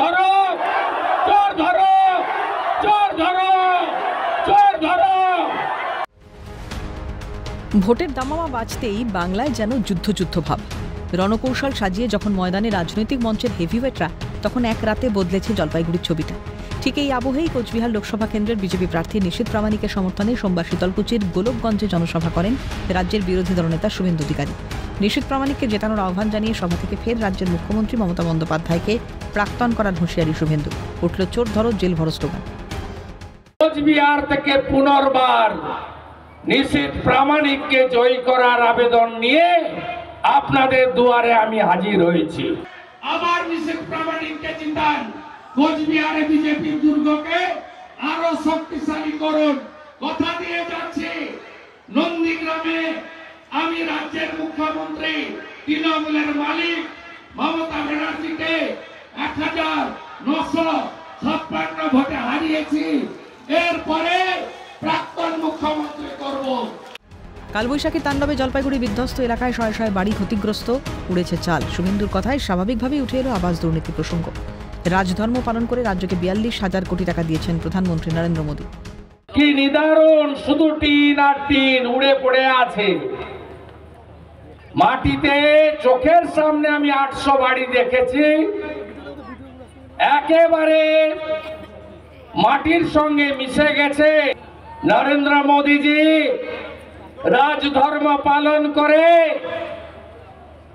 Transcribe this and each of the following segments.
ধরো, চোর ধরো, চোর ধরো, চোর ধরো। ভোটের দামামা বাজতেই বাংলায় যেন যুদ্ধ ভাব। রণকৌশল সাজিয়ে যখন ময়দানে রাজনৈতিক মঞ্চের হেভিওয়েটরা, তখন এক রাতে বদলেছে জলপাইগুড়ির ছবিটা। ঠিক এই আবহেই কোচবিহার লোকসভা কেন্দ্রের বিজেপি প্রার্থী নিশীথ প্রামাণিকের সমর্থনে সোমবার শীতলকুচির গোলকগঞ্জে জনসভা করেন রাজ্যের বিরোধী দলনেতা শুভেন্দু অধিকারী। নিশীথ প্রামাণিককে জেতানোর আহ্বান জানিয়ে সভা থেকে ফের রাজ্যের মুখ্যমন্ত্রী মমতা বন্দ্যোপাধ্যায়কে প্রাক্তন করার হুঁশিয়ারি শুভেন্দু। উঠল চোর ধরো, জেল ভরো স্লোগান। কোচবিহার থেকে পুনর্বার নিশীথ প্রামাণিককে জয়ী করার আবেদন নিয়ে আপনাদের দুয়ারে আমি হাজির হয়েছি। আবার নিশীথ প্রামাণিককে জিতান, কোচবিহারে বিজেপির দুর্গকে আরো শক্তিশালী করুন। কথা দিয়ে যাচ্ছি, নন্দীগ্রামে আমি রাজ্যের মুখ্যমন্ত্রী তৃণমূলের মালিক মমতা ব্যানার্জিকে 1956 ভোটে হারিয়েছি। এরপরে প্রাক্তন মুখ্যমন্ত্রী করব। কালবৈশাখী তাণ্ডবে জলপাইগুড়ি বিধ্বস্ত এলাকায় শয়ে শয়ে বাড়ি ক্ষতিগ্রস্ত, উড়েছে চাল। শুভেন্দুর কথায় স্বাভাবিকভাবেই উঠে এলো আবাস দুর্নীতি প্রসঙ্গ। রাজধর্ম পালন করে রাজ্যকে 42,000 কোটি টাকা দিয়েছেন প্রধানমন্ত্রী নরেন্দ্র মোদী। কি নিদারুণ, শুধু টিন আর টিন উড়ে পড়ে আছে মাটিতে। চোখের সামনে আমি 800 বাড়ি দেখেছি, একেবারে মাটির সঙ্গে মিশে গেছে। নরেন্দ্র মোদীজি রাজধর্ম পালন করে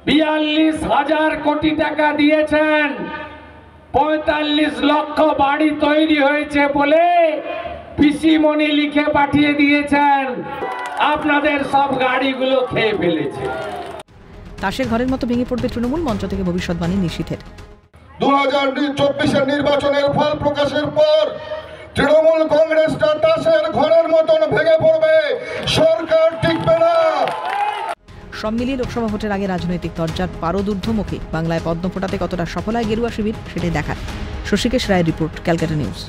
42,000 কোটি টাকা দিয়েছেন। 45 লক্ষ বাড়ি তৈরি হয়েছে বলে পিসিমণি লিখে পাঠিয়ে দিয়েছেন। আপনাদের সব গাড়িগুলো খেয়ে ফেলেছে। তাসের ঘরের মতো ভেঙে পড়বে তৃণমূল, মঞ্চ থেকে ভবিষ্যৎবাণী নিশীথের। 2024 নির্বাচনের ফল প্রকাশের পর তৃণমূল কংগ্রেসটা তাসের ঘরের মতন ভেঙে পড়বে, সরকার টিকবে না। সব মিলিয়ে লোকসভা ভোটের আগে রাজনৈতিক তরজার পারদূর্ধ্বমুখী বাংলায় পদ্ম ফোটাতে কতটা সফল হয় গেরুয়া শিবির, সেটাই দেখার। শশীকেশ রায়ের রিপোর্ট, ক্যালকাটা নিউজ।